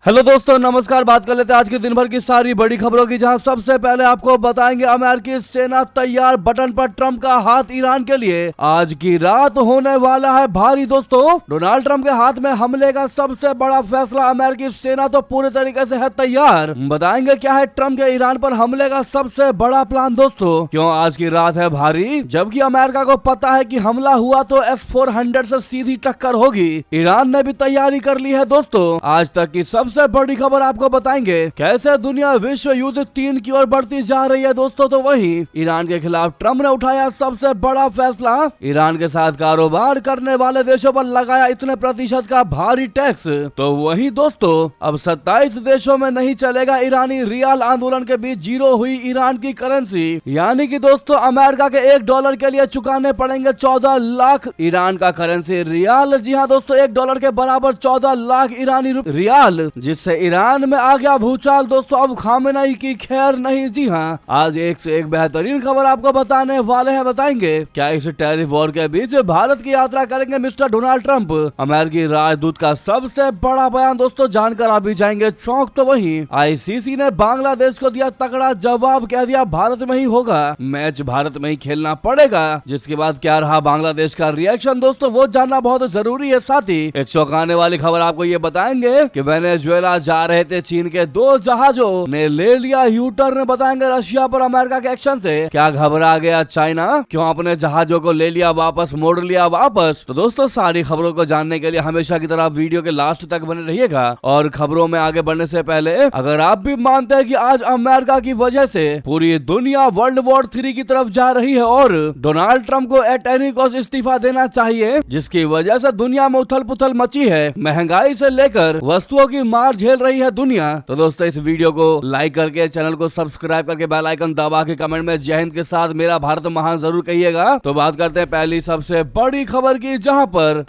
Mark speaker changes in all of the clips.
Speaker 1: Hello दोस्तों, नमस्कार। बात कर लेते हैं आज के दिन भर की सारी बड़ी खबरों की, जहां सबसे पहले आपको बताएंगे अमेरिकी सेना तैयार, बटन पर ट्रंप का हाथ ईरान के लिए। आज की रात होने वाला है भारी दोस्तों। डोनाल्ड ट्रंप के हाथ में हमले का सबसे बड़ा फैसला, अमेरिकी सेना तो पूरे तरीके से है तैयार। बताएंगे क्या है ट्रंप के ईरान पर हमले का सबसे बड़ा प्लान दोस्तों। क्यों आज की रात है भारी, जबकि अमेरिका को पता है कि हमला हुआ तो S-400 से सीधी टक्कर होगी। ईरान ने भी तैयारी कर ली है दोस्तों। आज तक की सबसे बड़ी खबर आपको बताएंगे, कैसे दुनिया विश्व युद्ध 3 की ओर बढ़ती जा रही है दोस्तों। तो वहीं ईरान के खिलाफ ट्रंप ने उठाया सबसे बड़ा फैसला, ईरान के साथ कारोबार करने वाले देशों पर लगाया इतने प्रतिशत का भारी टैक्स। तो वहीं दोस्तों अब 27 देशों में नहीं चलेगा ईरानी रियाल। आंदोलन के बीच जीरो हुई ईरान की करेंसी, यानी कि दोस्तों अमेरिका के $1 के लिए चुकाने पड़ेंगे 14 लाख ईरान का करेंसी रियाल। जी हाँ दोस्तों, $1 के बराबर 14 लाख ईरानी रियाल, जिससे ईरान में आ गया भूचाल दोस्तों। अब खामेनेई की खैर नहीं। जी हाँ, आज एक से एक बेहतरीन खबर आपको बताने वाले हैं। बताएंगे क्या इस टैरिफ वॉर के बीच भारत की यात्रा करेंगे मिस्टर डोनाल्ड ट्रंप। अमेरिकी राजदूत का सबसे बड़ा बयान दोस्तों, जानकर आप भी जाएंगे चौंक। तो वहीं आईसीसी ने बांग्लादेश को दिया तगड़ा जवाब, कह दिया भारत में ही होगा मैच, भारत में ही खेलना पड़ेगा। जिसके बाद क्या रहा बांग्लादेश का रिएक्शन दोस्तों, वो जानना बहुत जरूरी है। साथ ही एक चौंकाने वाली खबर आपको ये बताएंगे कि वेनेजुएला जा रहे थे चीन के 2 जहाजों ने ले लिया यूटर्न। बताएंगे रशिया पर अमेरिका के एक्शन से क्या घबरा गया चाइना, क्यों अपने जहाजों को ले लिया वापस, मोड़ लिया वापस। तो दोस्तों सारी खबरों को जानने के लिए हमेशा की तरह वीडियो के लास्ट तक बने रहिएगा। और खबरों में आगे बढ़ने से पहले अगर आप भी मानते हैं कि आज अमेरिका की वजह से पूरी दुनिया वर्ल्ड वॉर 3 की तरफ जा रही है और डोनाल्ड ट्रंप को एट एनी कॉस्ट इस्तीफा देना चाहिए, जिसकी वजह से दुनिया में उथल पुथल मची है, महंगाई से लेकर वस्तुओं की मार झेल रही है दुनिया, तो दोस्तों इस वीडियो को लाइक करके, चैनल को सब्सक्राइब करके, बेल आइकन दबा के कमेंट में जय हिंद के साथ मेरा भारत महान जरूर कहिएगा। तो बात करते हैं पहली सबसे बड़ी खबर की, जहां पर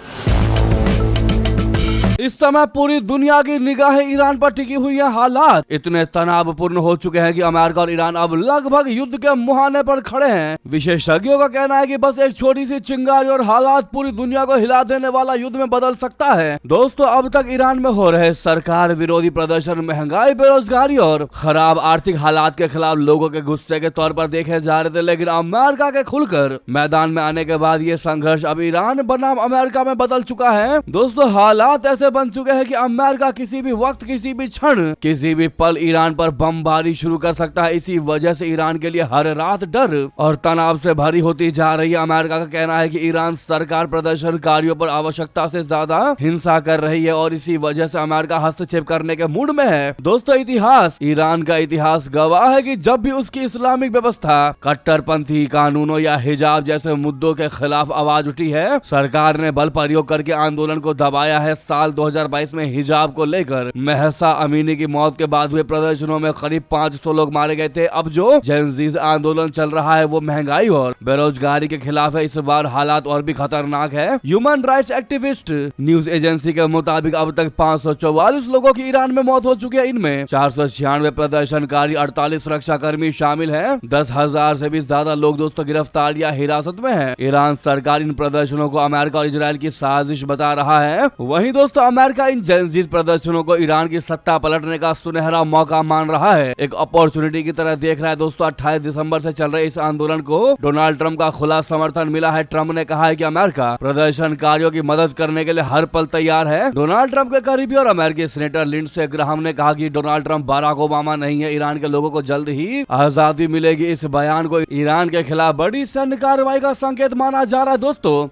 Speaker 1: इस समय पूरी दुनिया की निगाहें ईरान पर टिकी हुई है। हालात इतने तनावपूर्ण हो चुके हैं कि अमेरिका और ईरान अब लगभग युद्ध के मुहाने पर खड़े हैं। विशेषज्ञों का कहना है कि बस एक छोटी सी चिंगारी और हालात पूरी दुनिया को हिला देने वाला युद्ध में बदल सकता है दोस्तों। अब तक ईरान में हो रहे सरकार विरोधी प्रदर्शन, महंगाई, बेरोजगारी और खराब आर्थिक हालात के खिलाफ लोगों के गुस्से के तौर पर देखे जा रहे थे, लेकिन अमेरिका के खुलकर मैदान में आने के बाद ये संघर्ष अब ईरान बनाम अमेरिका में बदल चुका है दोस्तों। हालात ऐसे बन चुके हैं कि अमेरिका किसी भी वक्त, किसी भी क्षण, किसी भी पल ईरान पर बमबारी शुरू कर सकता है। इसी वजह से ईरान के लिए हर रात डर और तनाव से भरी होती जा रही है। अमेरिका का कहना है कि ईरान सरकार प्रदर्शनकारियों पर आवश्यकता से ज्यादा हिंसा कर रही है और इसी वजह से अमेरिका हस्तक्षेप करने के मूड में है दोस्तों। इतिहास, ईरान का इतिहास गवाह है कि जब भी उसकी इस्लामिक व्यवस्था, कट्टरपंथी कानूनों या हिजाब जैसे मुद्दों के खिलाफ आवाज उठी है, सरकार ने बल प्रयोग करके आंदोलन को दबाया है। साल 2022 में हिजाब को लेकर महसा अमीनी की मौत के बाद हुए प्रदर्शनों में करीब 500 लोग मारे गए थे। अब जो जेनजीज आंदोलन चल रहा है वो महंगाई और बेरोजगारी के खिलाफ है। इस बार हालात और भी खतरनाक है। Human rights activist news agency के मुताबिक अब तक 544 लोगों की ईरान में मौत हो चुकी है। इनमें 496 प्रदर्शनकारी, 48 सुरक्षाकर्मी शामिल है। 10,000 से भी ज्यादा लोग दोस्तों गिरफ्तार या हिरासत में है। ईरान सरकार इन प्रदर्शनों को अमेरिका और इजराइल की साजिश बता रहा है। वहीं दोस्तों अमेरिका इन जेनजीज प्रदर्शनों को ईरान की सत्ता पलटने का सुनहरा मौका मान रहा है, एक अपॉर्चुनिटी की तरह देख रहा है दोस्तों। 28 दिसंबर से चल रहे इस आंदोलन को डोनाल्ड ट्रंप का खुला समर्थन मिला है। ट्रंप ने कहा है कि अमेरिका प्रदर्शनकारियों की मदद करने के लिए हर पल तैयार है। डोनाल्ड ट्रंप के करीबी और अमेरिकी सेनेटर लिंडसे ग्राहम ने कहा कि डोनाल्ड ट्रंप बाराक ओबामा नहीं है, ईरान के लोगों को जल्द ही आजादी मिलेगी। इस बयान को ईरान के खिलाफ बड़ी सैन्य कार्रवाई का संकेत माना जा रहा है दोस्तों।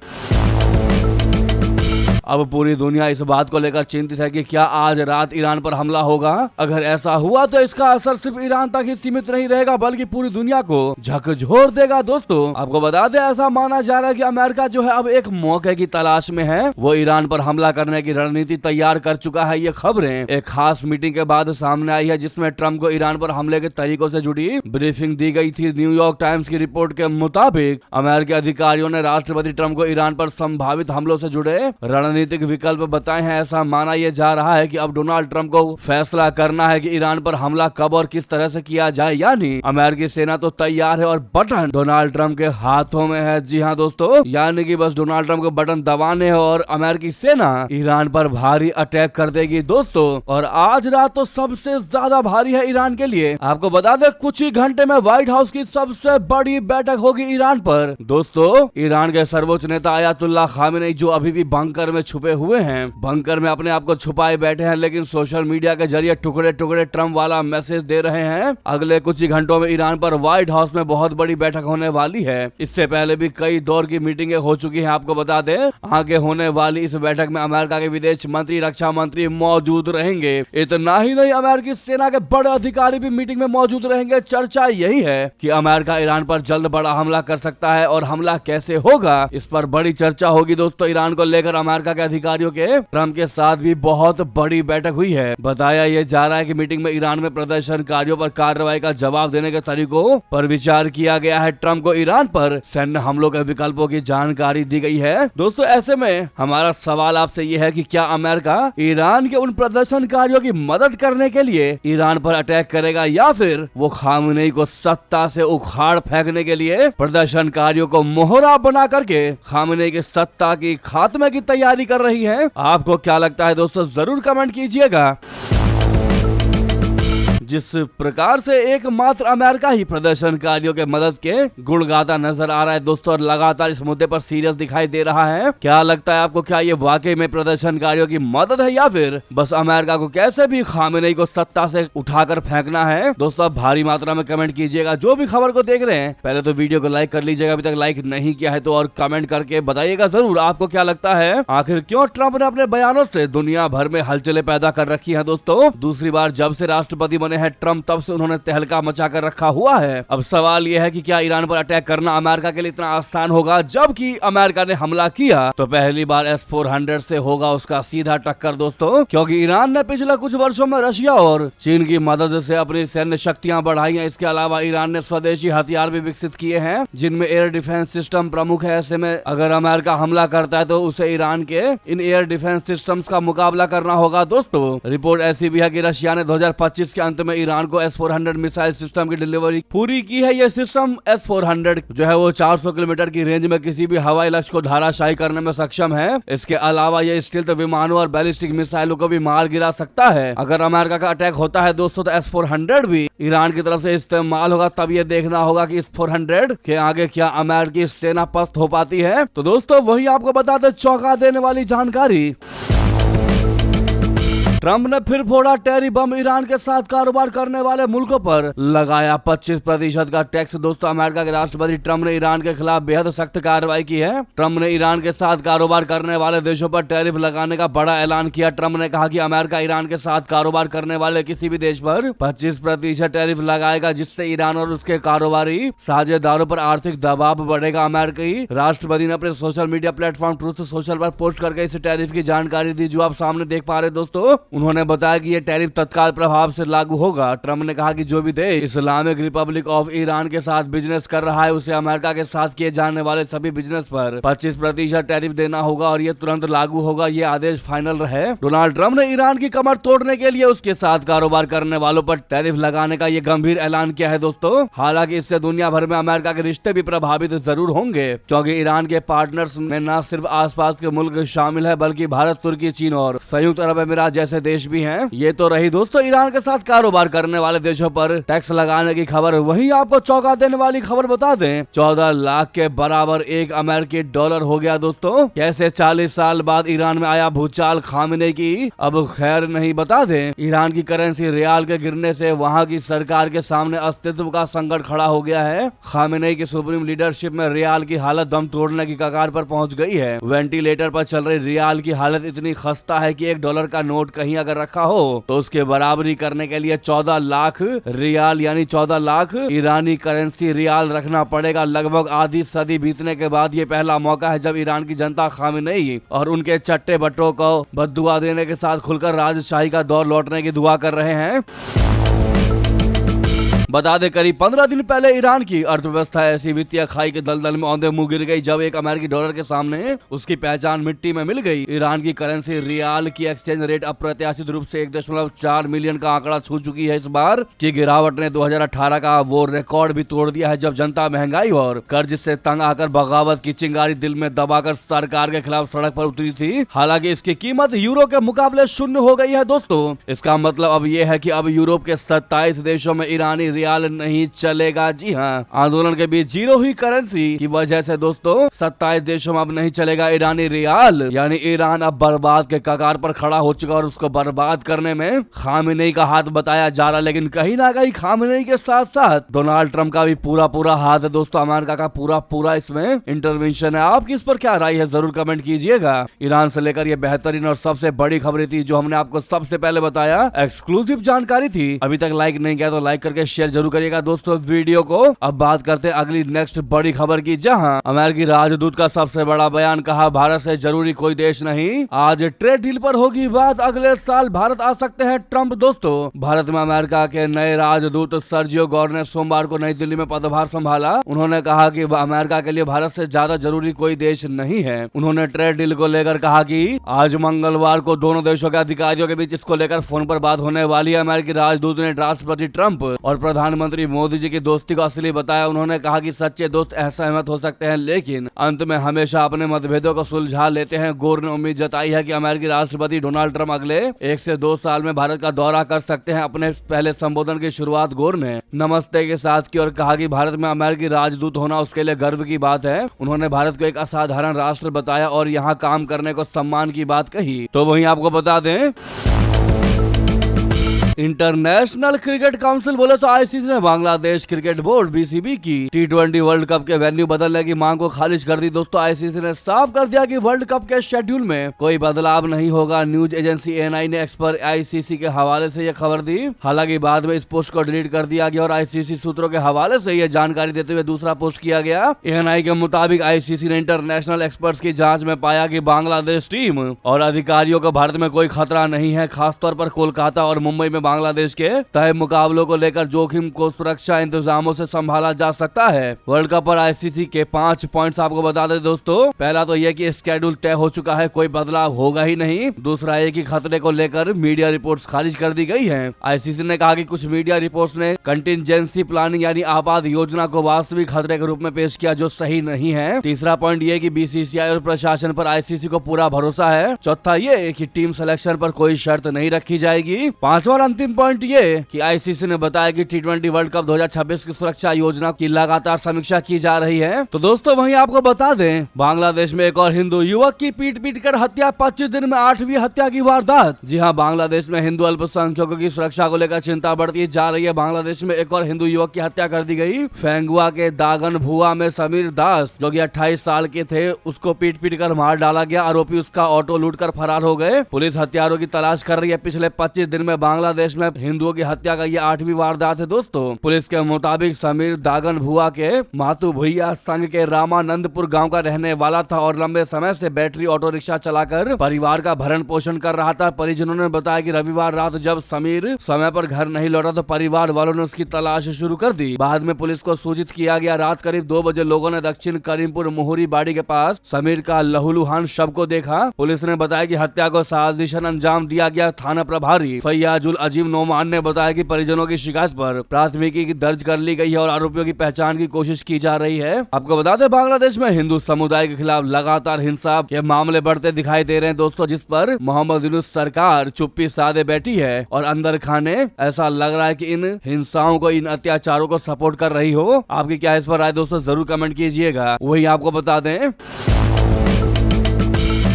Speaker 1: अब पूरी दुनिया इस बात को लेकर चिंतित है कि क्या आज रात ईरान पर हमला होगा। अगर ऐसा हुआ तो इसका असर सिर्फ ईरान तक ही सीमित नहीं रहेगा, बल्कि पूरी दुनिया को झकझोर देगा दोस्तों। आपको बता दें, ऐसा माना जा रहा है कि अमेरिका जो है अब एक मौके की तलाश में है। वो ईरान पर हमला करने की रणनीति तैयार कर चुका है। ये खबरें एक खास मीटिंग के बाद सामने आई है, जिसमें ट्रंप को ईरान पर हमले के तरीकों से जुड़ी ब्रीफिंग दी गई थी। न्यूयॉर्क टाइम्स की रिपोर्ट के मुताबिक अमेरिकी अधिकारियों ने राष्ट्रपति ट्रंप को ईरान पर संभावित हमलों से जुड़े रणनीति रणनीतिक विकल्प बताए हैं। ऐसा माना यह जा रहा है कि अब डोनाल्ड ट्रंप को फैसला करना है कि ईरान पर हमला कब और किस तरह से किया जाए, यानी अमेरिकी सेना तो तैयार है और बटन डोनाल्ड ट्रंप के हाथों में है। जी हाँ दोस्तों, यानी कि बस डोनाल्ड ट्रंप को बटन दबाने हैं और अमेरिकी सेना ईरान पर भारी अटैक कर देगी दोस्तों। और आज रात तो सबसे ज्यादा भारी है ईरान के लिए। आपको बता दें कुछ ही घंटे में व्हाइट हाउस की सबसे बड़ी बैठक होगी ईरान पर। दोस्तों, ईरान के सर्वोच्च नेता अयातुल्लाह खामेनी जो अभी भी बंकर में छुपे हुए हैं, बंकर में अपने आप को छुपाए बैठे हैं, लेकिन सोशल मीडिया के जरिए टुकड़े टुकड़े ट्रंप वाला मैसेज दे रहे हैं। अगले कुछ ही घंटों में ईरान पर व्हाइट हाउस में बहुत बड़ी बैठक होने वाली है। इससे पहले भी कई दौर की मीटिंगें हो चुकी हैं। आपको बता दें आगे होने वाली इस बैठक में अमेरिका के विदेश मंत्री, रक्षा मंत्री मौजूद रहेंगे। इतना ही नहीं, अमेरिकी सेना के बड़े अधिकारी भी मीटिंग में मौजूद रहेंगे। चर्चा यही है कि अमेरिका ईरान पर जल्द बड़ा हमला कर सकता है और हमला कैसे होगा, इस पर बड़ी चर्चा होगी दोस्तों। ईरान को लेकर अमेरिका के अधिकारियों के ट्रंप के साथ भी बहुत बड़ी बैठक हुई है। बताया यह जा रहा है कि मीटिंग में ईरान में प्रदर्शनकारियों पर कार्रवाई का जवाब देने के तरीकों पर विचार किया गया है। ट्रंप को ईरान पर सैन्य हमलों के विकल्पों की जानकारी दी गई है। दोस्तों, ऐसे में हमारा सवाल आपसे यह है कि क्या अमेरिका ईरान के उन प्रदर्शनकारियों की मदद करने के लिए ईरान पर अटैक करेगा, या फिर वो खामेनी को सत्ता से उखाड़ फेंकने के लिए प्रदर्शनकारियों को मोहरा बना करके खामेनी की सत्ता की खात्मे की तैयारी कर रही है? आपको क्या लगता है दोस्तों, जरूर कमेंट कीजिएगा। जिस प्रकार से एकमात्र अमेरिका ही प्रदर्शनकारियों के मदद के गुण गाता नजर आ रहा है दोस्तों, और लगातार इस मुद्दे पर सीरियस दिखाई दे रहा है। क्या लगता है आपको, क्या ये वाकई में प्रदर्शनकारियों की मदद है, या फिर बस अमेरिका को कैसे भी खामेनी को सत्ता से उठाकर फेंकना है? दोस्तों, आप भारी मात्रा में कमेंट कीजिएगा। जो भी खबर को देख रहे हैं, पहले तो वीडियो को लाइक कर लीजिएगा, अभी तक लाइक नहीं किया है तो, और कमेंट करके बताइएगा जरूर आपको क्या लगता है। आखिर क्यों ट्रंप ने अपने बयानों से दुनिया भर में हलचलें पैदा कर रखी है दोस्तों। दूसरी बार जब से राष्ट्रपति बने है ट्रंप, तब से उन्होंने तहलका मचा कर रखा हुआ है। अब सवाल यह है कि क्या ईरान पर अटैक करना अमेरिका के लिए इतना आसान होगा? जबकि अमेरिका ने हमला किया तो पहली बार S-400 से होगा उसका सीधा टक्कर दोस्तों, क्योंकि ईरान ने पिछले कुछ वर्षों में रशिया और चीन की मदद से अपनी सैन्य शक्तियां बढ़ाई हैं। इसके अलावा ईरान ने स्वदेशी हथियार भी विकसित किए हैं, जिनमें एयर डिफेंस सिस्टम प्रमुख है। ऐसे में अगर अमेरिका हमला करता है तो उसे ईरान के इन एयर डिफेंस सिस्टम्स का मुकाबला करना होगा दोस्तों। रिपोर्ट ऐसी भी है कि रशिया ने 2025 के अंत में ईरान को S-400 मिसाइल सिस्टम की डिलीवरी पूरी की है। यह सिस्टम S-400 जो है वो 400 किलोमीटर की रेंज में किसी भी हवाई लक्ष्य को धाराशायी करने में सक्षम है। इसके अलावा यह स्टील्थ विमानों और बैलिस्टिक मिसाइलों को भी मार गिरा सकता है। अगर अमेरिका का अटैक होता है दोस्तों तो S-400 भी ईरान की तरफ से इस्तेमाल होगा। तब ये देखना होगा कि S-400 के आगे क्या अमेरिकी सेना पस्त हो पाती है। तो दोस्तों, वही आपको बताते चौंका देने वाली जानकारी। ट्रंप ने फिर फोड़ा टैरिफ बम। ईरान के साथ कारोबार करने वाले मुल्कों पर लगाया 25% का टैक्स। दोस्तों, अमेरिका के राष्ट्रपति ट्रंप ने ईरान के खिलाफ बेहद सख्त कार्रवाई की है। ट्रंप ने ईरान के साथ कारोबार करने वाले देशों पर टैरिफ लगाने का बड़ा ऐलान किया। ट्रंप ने कहा कि अमेरिका ईरान के साथ कारोबार करने वाले किसी भी देश पर 25% टैरिफ लगाएगा, जिससे ईरान और उसके कारोबारी साझेदारों पर आर्थिक दबाव बढ़ेगा। अमेरिकी राष्ट्रपति ने अपने social media platform truth social पर पोस्ट करके इस टैरिफ की जानकारी दी, जो आप सामने देख पा रहे दोस्तों। उन्होंने बताया कि यह टैरिफ तत्काल प्रभाव से लागू होगा। ट्रंप ने कहा कि जो भी देश इस्लामिक रिपब्लिक ऑफ ईरान के साथ बिजनेस कर रहा है, उसे अमेरिका के साथ किए जाने वाले सभी बिजनेस पर 25% टैरिफ देना होगा और यह तुरंत लागू होगा। ये आदेश फाइनल रहे। डोनाल्ड ट्रंप ने ईरान की कमर तोड़ने के लिए उसके साथ कारोबार करने वालों पर टैरिफ लगाने का ये गंभीर ऐलान किया है दोस्तों। हालांकि इससे दुनिया भर में अमेरिका के रिश्ते भी प्रभावित जरूर होंगे, क्योंकि ईरान के पार्टनर्स में न सिर्फ आसपास के मुल्क शामिल है, बल्कि भारत, तुर्की, चीन और संयुक्त अरब अमीरात जैसे देश भी हैं। ये तो रही दोस्तों ईरान के साथ कारोबार करने वाले देशों पर टैक्स लगाने की खबर। वहीं आपको चौंका देने वाली खबर बता दें, 14 लाख के बराबर एक अमेरिकी डॉलर हो गया दोस्तों। कैसे 40 साल बाद ईरान में आया भूचाल खामेनी की? अब खैर नहीं, बता दें ईरान की करेंसी रियाल के गिरने से वहां की सरकार के सामने अस्तित्व का संकट खड़ा हो गया है। खामेनी की सुप्रीम लीडरशिप में रियाल की हालत दम तोड़ने की कगार पर पहुंच गई है। वेंटिलेटर पर चल रही रियाल की हालत इतनी खस्ता है कि $1 का नोट कहीं अगर रखा हो तो उसके बराबरी करने के लिए 14 लाख रियाल यानी 14 लाख ईरानी करेंसी रियाल रखना पड़ेगा। लगभग आधी सदी बीतने के बाद ये पहला मौका है जब ईरान की जनता खामेनी और उनके चट्टे बट्टों को बद्दुआ देने के साथ खुलकर राजशाही का दौर लौटने की दुआ कर रहे हैं। बता दें करीब 15 दिन पहले ईरान की अर्थव्यवस्था ऐसी वित्तीय खाई के दलदल में औंधे मुंह गिर गई जब एक अमेरिकी डॉलर के सामने उसकी पहचान मिट्टी में मिल गई। ईरान की करेंसी रियाल की एक्सचेंज रेट अप्रत्याशित रूप से 1.4 मिलियन का आंकड़ा छू चुकी है। इस बार की गिरावट ने 2018 का वो रिकॉर्ड भी तोड़ दिया है जब जनता महंगाई और कर्ज से तंग आकर बगावत की चिंगारी दिल में दबाकर सरकार के खिलाफ सड़क पर उतरी थी। हालांकि इसकी कीमत यूरो के मुकाबले शून्य हो गई है दोस्तों। इसका मतलब अब ये है कि अब यूरोप के 27 देशों में ईरानी रियाल नहीं चलेगा। जी हाँ, आंदोलन के बीच जीरो हुई करेंसी की वजह से दोस्तों 27 देशों में अब नहीं चलेगा ईरानी रियाल। यानी ईरान अब बर्बाद के कगार पर खड़ा हो चुका और उसको बर्बाद करने में खामेनेई का हाथ बताया जा रहा। लेकिन कहीं ना कहीं खामेनेई के साथ साथ डोनाल्ड ट्रंप का भी पूरा हाथ है दोस्तों। अमेरिका का पूरा इसमें इंटरवेंशन है। आपकी इस पर क्या राय है जरूर कमेंट कीजिएगा। ईरान से लेकर ये बेहतरीन और सबसे बड़ी खबरें थी जो हमने आपको सबसे पहले बताया, एक्सक्लूसिव जानकारी थी। अभी तक लाइक नहीं किया तो लाइक करके शेयर जरूर करिएगा दोस्तों वीडियो को। अब बात करते हैं अगली नेक्स्ट बड़ी खबर की, जहां अमेरिकी राजदूत का सबसे बड़ा बयान, कहा भारत से जरूरी कोई देश नहीं, आज ट्रेड डील पर होगी बात, अगले साल भारत आ सकते हैं ट्रंप। दोस्तों भारत में अमेरिका के नए राजदूत सर्जियो गौर ने सोमवार को नई दिल्ली में पदभार संभाला। उन्होंने कहा कि अमेरिका के लिए भारत से ज्यादा जरूरी कोई देश नहीं है। उन्होंने ट्रेड डील को लेकर कहा कि आज मंगलवार को दोनों देशों के अधिकारियों के बीच इसको लेकर फोन पर बात होने वाली है। अमेरिकी राजदूत ने राष्ट्रपति ट्रंप और प्रधानमंत्री मोदी जी की दोस्ती को असली बताया। उन्होंने कहा कि सच्चे दोस्त असहमत हो सकते हैं लेकिन अंत में हमेशा अपने मतभेदों को सुलझा लेते हैं। गौर ने उम्मीद जताई है कि अमेरिकी राष्ट्रपति डोनाल्ड ट्रंप अगले 1 से 2 साल में भारत का दौरा कर सकते हैं। अपने पहले संबोधन की शुरुआत गौर ने नमस्ते के साथ की और कहा कि भारत में अमेरिकी राजदूत होना उसके लिए गर्व की बात है। उन्होंने भारत को एक असाधारण राष्ट्र बताया और यहाँ काम करने को सम्मान की बात कही। तो वहीं आपको बता दें इंटरनेशनल क्रिकेट काउंसिल बोले तो आईसीसी ने बांग्लादेश क्रिकेट बोर्ड बीसीबी की T20 वर्ल्ड कप के वेन्यू बदलने की मांग को खारिज कर दी। दोस्तों आईसीसी ने साफ कर दिया कि वर्ल्ड कप के शेड्यूल में कोई बदलाव नहीं होगा। न्यूज एजेंसी ANI ने एक्सपर्ट आईसीसी के हवाले से यह खबर दी। हालांकि बाद में इस पोस्ट को डिलीट कर दिया गया और आईसीसी सूत्रों के हवाले से यह जानकारी देते हुए दूसरा पोस्ट किया गया। ANI के मुताबिक आईसीसी ने इंटरनेशनल एक्सपर्ट्स की जाँच में पाया कि बांग्लादेश टीम और अधिकारियों को भारत में कोई खतरा नहीं है। खासतौर पर कोलकाता और मुंबई में बांग्लादेश के तय मुकाबलों को लेकर जोखिम को सुरक्षा इंतजामों से संभाला जा सकता है। वर्ल्ड कप पर आईसीसी के 5 पॉइंट्स आपको बता दें दोस्तों। पहला तो यह कि स्केड्यूल तय हो चुका है, कोई बदलाव होगा ही नहीं। दूसरा ये कि खतरे को लेकर मीडिया रिपोर्ट्स खारिज कर दी गई हैं। आईसीसी ने कहा कि कुछ मीडिया रिपोर्ट्स ने कंटिजेंसी प्लानिंग यानी आपात योजना को वास्तविक खतरे के रूप में पेश किया जो सही नहीं है। तीसरा पॉइंट ये कि बीसीसीआई और प्रशासन पर आईसीसी को पूरा भरोसा है। चौथा ये कि टीम सिलेक्शन पर कोई शर्त नहीं रखी जाएगी। पांचवा और अंतिम पॉइंट ये कि आईसीसी ने बताया कि T20 वर्ल्ड कप 2026 की सुरक्षा योजना की लगातार समीक्षा की जा रही है। तो दोस्तों वहीं आपको बता दें बांग्लादेश में एक और हिंदू युवक की पीट कर हत्या, 25 दिन में 8वीं हत्या की वारदात। जी हां, बांग्लादेश में हिंदू अल्पसंख्यकों की सुरक्षा को लेकर चिंता बढ़ती जा रही है। बांग्लादेश में एक और हिंदू युवक की हत्या कर दी गई। फेंगुआ के दागन भुआ में समीर दास जो कि 28 साल के थे उसको पीट कर मार डाला गया। आरोपी उसका ऑटो लूट कर फरार हो गए। पुलिस हत्यारों की तलाश कर रही है। पिछले 25 दिन में बांग्लादेश में हिंदुओं की हत्या का ये 8वीं वारदात है दोस्तों। पुलिस के मुताबिक समीर दागन भुआ के मातु भुइया संघ के रामानंदपुर गांव का रहने वाला था और लंबे समय से बैटरी ऑटो रिक्शा चलाकर परिवार का भरण पोषण कर रहा था। परिजनों ने बताया कि रविवार रात जब समीर समय पर घर नहीं लौटा तो परिवार वालों ने उसकी तलाश शुरू कर दी। बाद में पुलिस को सूचित किया गया। रात करीब 2 बजे लोगों ने दक्षिण करीमपुर मोहरी बाड़ी के पास समीर का लहूलुहान शव को देखा। पुलिस ने बताया कि हत्या को साजिशन अंजाम दिया गया। थाना प्रभारी फैयाजुल अजीम नोमान ने बताया कि परिजनों की शिकायत पर प्राथमिकी दर्ज कर ली गई है और आरोपियों की पहचान की कोशिश की जा रही है। आपको बता दें बांग्लादेश में हिंदू समुदाय के खिलाफ लगातार हिंसा के मामले बढ़ते दिखाई दे रहे हैं दोस्तों, जिस पर मोहम्मद यूनुस सरकार चुप्पी साधे बैठी है और अंदर खाने ऐसा लग रहा है कि इन हिंसाओं को, इन अत्याचारों को सपोर्ट कर रही हो। आपकी क्या इस पर राय दोस्तों जरूर कमेंट कीजिएगा। वही आपको बता दें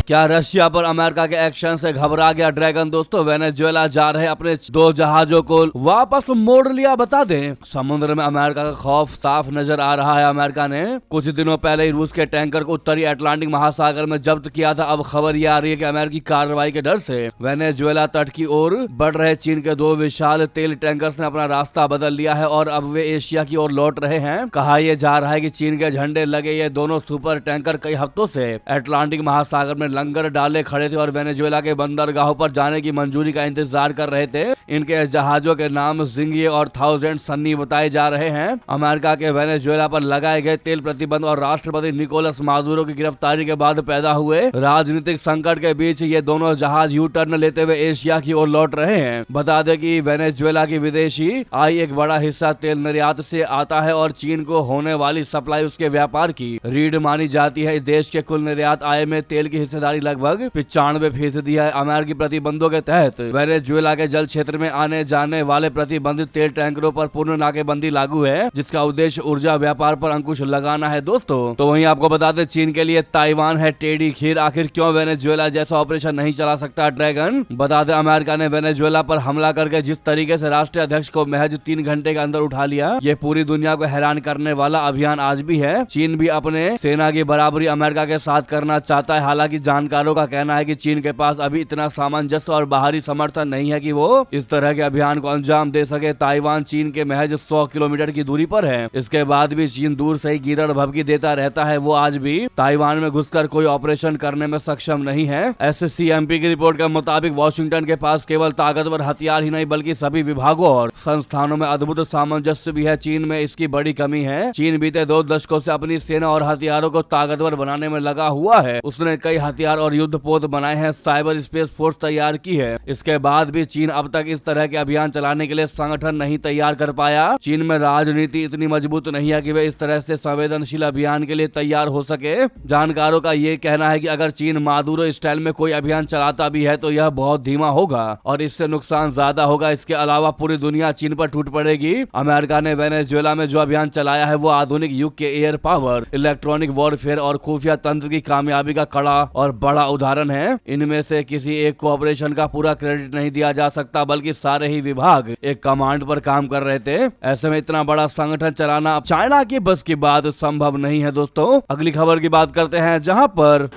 Speaker 1: क्या रशिया पर अमेरिका के एक्शन से घबरा गया ड्रैगन। दोस्तों वेनेजुएला जा रहे अपने 2 जहाजों को वापस मोड़ लिया। बता दें समुद्र में अमेरिका का खौफ साफ नजर आ रहा है। अमेरिका ने कुछ दिनों पहले ही रूस के टैंकर को उत्तरी अटलांटिक महासागर में जब्त किया था। अब खबर ये आ रही है कि अमेरिकी कार्रवाई के डर से वेनेजुएला तट की ओर बढ़ रहे चीन के 2 विशाल तेल टैंकर्स ने अपना रास्ता बदल लिया है और अब वे एशिया की ओर लौट रहे हैं। कहा यह जा रहा है कि चीन के झंडे लगे ये दोनों सुपर टैंकर कई हफ्तों से अटलांटिक महासागर में लंगर डाले खड़े थे और वेनेजुएला के बंदरगाहों पर जाने की मंजूरी का इंतजार कर रहे थे। इनके जहाजों के नाम जिंगिए और 1000 सन्नी बताए जा रहे हैं। अमेरिका के वेनेजुएला पर लगाए गए तेल प्रतिबंध और राष्ट्रपति निकोलस मादुरो की गिरफ्तारी के बाद पैदा हुए राजनीतिक संकट के बीच ये दोनों जहाज यू टर्न लेते हुए एशिया की ओर लौट रहे हैं। बता दें कि वेनेजुएला की विदेशी आय एक बड़ा हिस्सा तेल निर्यात से आता है और चीन को होने वाली सप्लाई उसके व्यापार की रीढ़ मानी जाती है। देश के कुल निर्यात आय में तेल की हिस्सेदारी लगभग 95% है। अमेरिकी प्रतिबंधों के तहत वेनेजुएला के जल क्षेत्र में आने जाने वाले प्रतिबंधित तेल टैंकरों पर पूर्ण नाकेबंदी लागू है, जिसका उद्देश्य ऊर्जा व्यापार पर अंकुश लगाना है। दोस्तों तो वहीं आपको बता दें चीन के लिए ताइवान है टेढ़ी खीर। आखिर क्यों वेनेजुएला जैसा ऑपरेशन नहीं चला सकता ड्रैगन? बता दें अमेरिका ने वेनेजुएला पर हमला करके जिस तरीके से राष्ट्रीय अध्यक्ष को महज 3 घंटे के अंदर उठा लिया, ये पूरी दुनिया को हैरान करने वाला अभियान आज भी है। चीन भी अपने सेना की बराबरी अमेरिका के साथ करना चाहता है। हालांकि जानकारों का कहना है कि चीन के पास अभी इतना सामंजस्य और बाहरी समर्थन नहीं है कि वो इस तरह के अभियान को अंजाम दे सके। ताइवान चीन के महज 100 किलोमीटर की दूरी पर है। इसके बाद भी चीन दूर से ही गीदड़ भभकी देता रहता है। वो आज भी ताइवान में घुसकर कोई ऑपरेशन करने में सक्षम नहीं है। SCMP की रिपोर्ट के मुताबिक वॉशिंगटन के पास केवल ताकतवर हथियार ही नहीं बल्कि सभी विभागों और संस्थानों में अद्भुत सामंजस्य भी है। चीन में इसकी बड़ी कमी है। चीन बीते 2 दशकों से अपनी सेना और हथियारों को ताकतवर बनाने में लगा हुआ है। उसने कई हथियार और युद्धपोत बनाए हैं, साइबर स्पेस फोर्स तैयार की है। इसके बाद भी चीन अब तक इस तरह के अभियान चलाने के लिए संगठन नहीं तैयार कर पाया। चीन में राजनीति इतनी मजबूत नहीं है कि वे इस तरह से संवेदनशील अभियान के लिए तैयार हो सके। जानकारों का ये कहना है कि अगर चीन मादुरो स्टाइल में कोई अभियान चलाता भी है तो यह बहुत धीमा होगा और इससे नुकसान ज्यादा होगा। इसके अलावा पूरी दुनिया चीन पर टूट पड़ेगी। अमेरिका ने वेनेजुएला में जो अभियान चलाया है वो आधुनिक युग के एयर पावर, इलेक्ट्रॉनिक वॉरफेयर और खुफिया तंत्र की कामयाबी का कड़ा और बड़ा उदाहरण है। इनमें से किसी एक को ऑपरेशन का पूरा क्रेडिट नहीं दिया जा सकता, बल्कि सारे ही विभाग एक कमांड पर काम कर रहे थे। ऐसे में इतना बड़ा संगठन चलाना चाइना की बस की बात संभव नहीं है। दोस्तों अगली खबर की बात करते हैं, जहां पर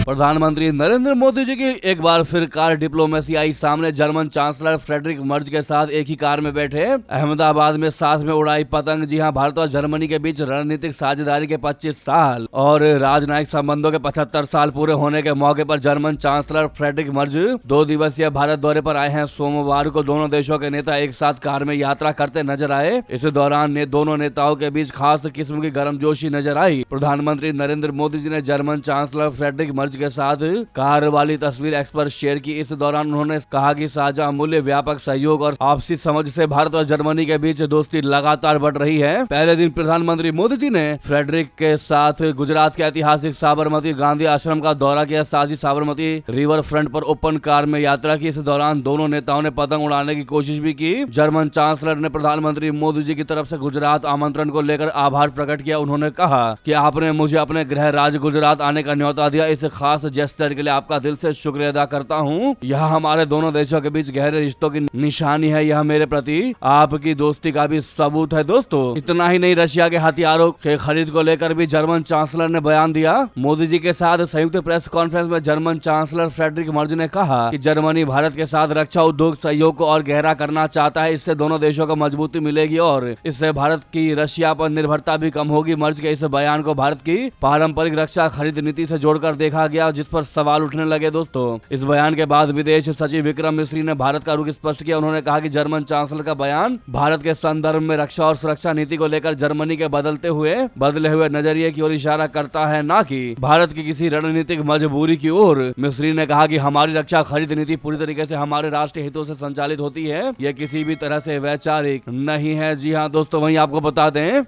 Speaker 1: प्रधानमंत्री नरेंद्र मोदी जी की एक बार फिर कार डिप्लोमेसी आई सामने। जर्मन चांसलर फ्रेडरिक मर्ज के साथ एक ही कार में बैठे अहमदाबाद में साथ में उड़ाई पतंग। जी हां, भारत और जर्मनी के बीच रणनीतिक साझेदारी के 25 साल और राजनयिक संबंधों के 75 साल पूरे होने के मौके पर जर्मन चांसलर फ्रेडरिक मर्ज 2 दिवसीय भारत दौरे पर आए हैं। सोमवार को दोनों देशों के नेता एक साथ कार में यात्रा करते नजर आए। इस दौरान दोनों नेताओं के बीच खास किस्म की गर्मजोशी नजर आई। प्रधानमंत्री नरेंद्र मोदी जी ने जर्मन चांसलर फ्रेडरिक मर्ज के साथ कार वाली तस्वीर एक्स पर शेयर की। इस दौरान उन्होंने कहा कि साझा मूल्य, व्यापक सहयोग और आपसी समझ से भारत और जर्मनी के बीच दोस्ती लगातार बढ़ रही है। पहले दिन प्रधानमंत्री मोदी जी ने फ्रेडरिक के साथ गुजरात के ऐतिहासिक साबरमती गांधी आश्रम का दौरा किया। साथ ही साबरमती रिवर फ्रंट पर ओपन कार में यात्रा की। इस दौरान दोनों नेताओं ने पतंग उड़ाने की कोशिश भी की। जर्मन चांसलर ने प्रधानमंत्री मोदी जी की तरफ से गुजरात आमंत्रण को लेकर आभार प्रकट किया। उन्होंने कहा कि आपने मुझे अपने गृह राज्य गुजरात आने का न्योता दिया। इस खास जेस्टर के लिए आपका दिल से शुक्रिया अदा करता हूँ। यह हमारे दोनों देशों के बीच गहरे रिश्तों की निशानी है। यह मेरे प्रति आपकी दोस्ती का भी सबूत है। दोस्तों इतना ही नहीं, रशिया के हथियारों के खरीद को लेकर भी जर्मन चांसलर ने बयान दिया। मोदी जी के साथ संयुक्त प्रेस कॉन्फ्रेंस में जर्मन चांसलर फ्रेडरिक मर्ज ने कहा कि जर्मनी भारत के साथ रक्षा उद्योग सहयोग को और गहरा करना चाहता है। इससे दोनों देशों को मजबूती मिलेगी और इससे भारत की रशिया पर निर्भरता भी कम होगी। मर्ज के इस बयान को भारत की पारंपरिक रक्षा खरीद नीति से जोड़कर देखा गया, जिस पर सवाल उठने लगे। दोस्तों इस बयान के बाद विदेश सचिव विक्रम मिश्री ने भारत का रुख स्पष्ट किया। उन्होंने कहा कि जर्मन चांसलर का बयान भारत के संदर्भ में रक्षा और सुरक्षा नीति को लेकर जर्मनी के बदले हुए नजरिए की ओर इशारा करता है, न कि भारत की किसी रणनीतिक मजबूरी की ओर। मिश्री ने कहा कि हमारी रक्षा खरीद नीति पूरी तरीके से हमारे राष्ट्रीय हितों से संचालित होती है, यह किसी भी तरह से वैचारिक नहीं है। जी हाँ दोस्तों, वहीं आपको बता दें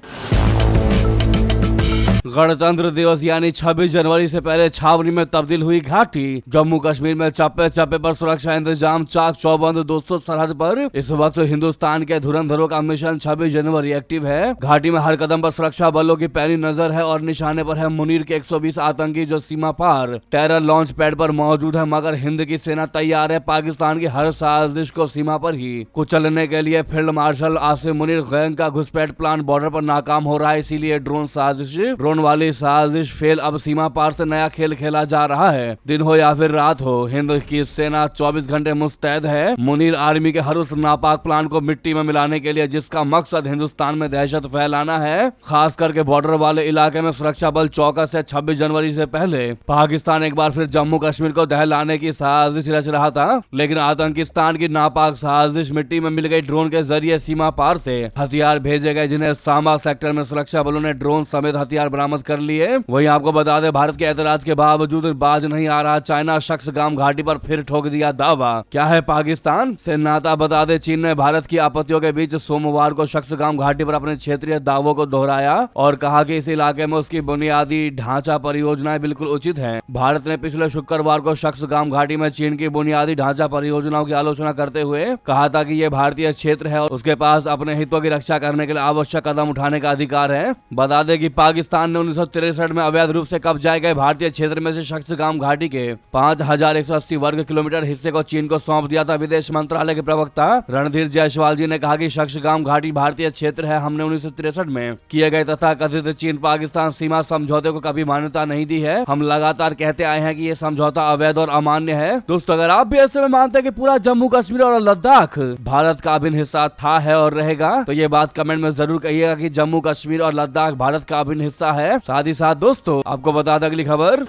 Speaker 1: गणतंत्र दिवस यानी 26 जनवरी से पहले छावनी में तब्दील हुई घाटी। जम्मू कश्मीर में चप्पे चप्पे पर सुरक्षा इंतजाम चाक चौबंद। दोस्तों सरहद पर इस वक्त हिंदुस्तान के धुरंधरों का मिशन 26 जनवरी एक्टिव है। घाटी में हर कदम पर सुरक्षा बलों की पैनी नजर है और निशाने पर है मुनीर के 120 आतंकी जो सीमा पार टेरर लॉन्च पैड पर मौजूद है। मगर हिंद की सेना तैयार है पाकिस्तान की हर साजिश को सीमा पर ही कुचलने के लिए। Field marshal Asim Munir gang का घुसपैठ प्लान बॉर्डर पर नाकाम हो रहा है, इसीलिए ड्रोन ड्रोन वाली साजिश फेल, अब सीमा पार से नया खेल खेला जा रहा है। दिन हो या फिर रात हो, हिंद की सेना 24 घंटे मुस्तैद है मुनीर आर्मी के हर उस नापाक प्लान को मिट्टी में मिलाने के लिए जिसका मकसद हिंदुस्तान में दहशत फैलाना है। खास करके बॉर्डर वाले इलाके में सुरक्षा बल चौकस है। 26 जनवरी से पहले पाकिस्तान एक बार फिर जम्मू कश्मीर को दहलाने की साजिश रच रहा था, लेकिन आतंकिस्तान की नापाक साजिश मिट्टी में मिल गई। ड्रोन के जरिए सीमा पार से हथियार भेजे गए, जिन्हें सांबा सेक्टर में सुरक्षा बलों ने ड्रोन समेत हथियार बरामद कर लिए। वहीं आपको बता दें, भारत के एतराज के बावजूद बाज नहीं आ रहा चाइना। शख्सगाम घाटी पर फिर ठोक दिया दावा। क्या है पाकिस्तान से नाता? बता दें, चीन ने भारत की आपत्तियों के बीच सोमवार को शख्सगाम घाटी पर अपने क्षेत्रीय दावों को दोहराया और कहा कि इस इलाके में उसकी बुनियादी ढांचा परियोजनाएं बिल्कुल उचित हैं। भारत ने पिछले शुक्रवार को शख्सगाम घाटी में चीन की बुनियादी ढांचा परियोजनाओं की आलोचना करते हुए कहा था कि यह भारतीय क्षेत्र है और उसके पास अपने हितों की रक्षा करने के लिए आवश्यक कदम उठाने का अधिकार है। बता दें कि पाकिस्तान ने 1963 में अवैध रूप से कब्जाए गए भारतीय क्षेत्र में से शख्सगाम घाटी के 5180 वर्ग किलोमीटर हिस्से को चीन को सौंप दिया था। विदेश मंत्रालय के प्रवक्ता रणधीर जायसवाल जी ने कहा कि शख्सगाम घाटी भारतीय क्षेत्र है। हमने 1963 में किए गए तथा कथित चीन पाकिस्तान सीमा समझौते को कभी मान्यता नहीं दी है। हम लगातार कहते आए हैं कि ये समझौता अवैध और अमान्य है। दोस्तों, अगर आप भी ऐसे में मानते हैं कि पूरा जम्मू कश्मीर और लद्दाख भारत का अभिन्न हिस्सा था, है और रहेगा, तो ये बात कमेंट में जरूर कहिएगा कि जम्मू कश्मीर और लद्दाख भारत का अभिन्न हिस्सा है। साथ ही साथ दोस्तों, आपको बता दें अगली खबर,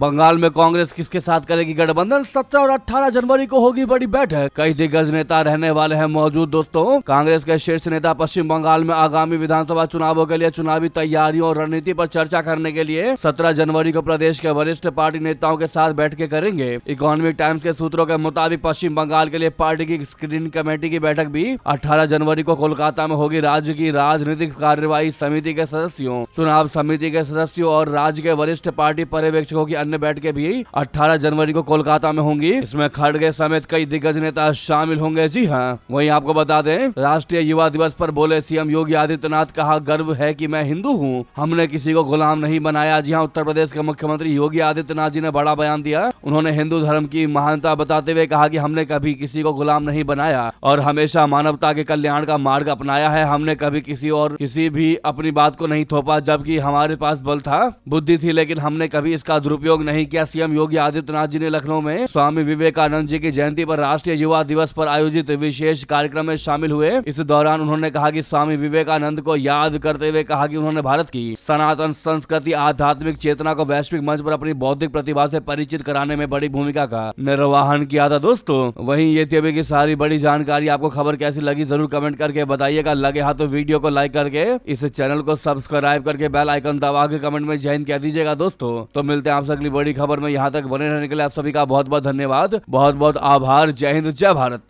Speaker 1: बंगाल में कांग्रेस किसके साथ करेगी गठबंधन? 17 और 18 जनवरी को होगी बड़ी बैठक। कई दिग्गज नेता रहने वाले हैं मौजूद। दोस्तों, कांग्रेस के शीर्ष नेता पश्चिम बंगाल में आगामी विधानसभा चुनावों के लिए चुनावी तैयारियों और रणनीति पर चर्चा करने के लिए 17 जनवरी को प्रदेश के वरिष्ठ पार्टी नेताओं के साथ बैठकें करेंगे। इकोनॉमिक टाइम्स के सूत्रों के मुताबिक पश्चिम बंगाल के लिए पार्टी की स्क्रीनिंग कमेटी की बैठक भी 18 जनवरी को कोलकाता में होगी। राज्य की राजनीतिक कार्यवाही समिति के सदस्यों, चुनाव समिति के सदस्यों और राज्य के वरिष्ठ पार्टी पर्यवेक्षकों की अन्य बैठकें भी 18 जनवरी को कोलकाता में होंगी। इसमें खड़गे समेत कई दिग्गज नेता शामिल होंगे। जी हाँ, वहीं आपको बता दें, राष्ट्रीय युवा दिवस पर बोले सीएम योगी आदित्यनाथ, कहा गर्व है कि मैं हिंदू हूँ, हमने किसी को गुलाम नहीं बनाया। जी हाँ, उत्तर प्रदेश के मुख्यमंत्री योगी आदित्यनाथ जी ने बड़ा बयान दिया। उन्होंने हिंदू धर्म की महानता बताते हुए कहा कि हमने कभी किसी को गुलाम नहीं बनाया और हमेशा मानवता के कल्याण का मार्ग अपनाया है। हमने कभी किसी भी अपनी बात को नहीं थोपा, जबकि हमारे पास बल था, बुद्धि थी, लेकिन हमने कभी इसका दुरुपयोग नहीं किया। सीएम योगी आदित्यनाथ जी ने लखनऊ में स्वामी विवेकानंद जी की जयंती पर राष्ट्रीय युवा दिवस पर आयोजित विशेष कार्यक्रम में शामिल हुए। इस दौरान उन्होंने कहा कि स्वामी विवेकानंद को याद करते हुए कहा कि उन्होंने भारत की सनातन संस्कृति, आध्यात्मिक चेतना को वैश्विक मंच पर अपनी बौद्धिक प्रतिभा से परिचित कराने में बड़ी भूमिका का निर्वहन किया था। दोस्तों, वहीं ये थी अभी की सारी बड़ी जानकारी। आपको खबर कैसी लगी जरूर कमेंट करके बताइएगा। लगे हाथ तो वीडियो को लाइक करके इस चैनल को सब्सक्राइब करके बेल आइकन दबा के कमेंट में जय हिंद कह दीजिएगा। दोस्तों, तो मिलते हैं आपसे अगली बड़ी खबर में। यहाँ तक बने रहने के लिए आप सभी का बहुत बहुत धन्यवाद, बहुत बहुत आभार। जय हिंद, जय भारत।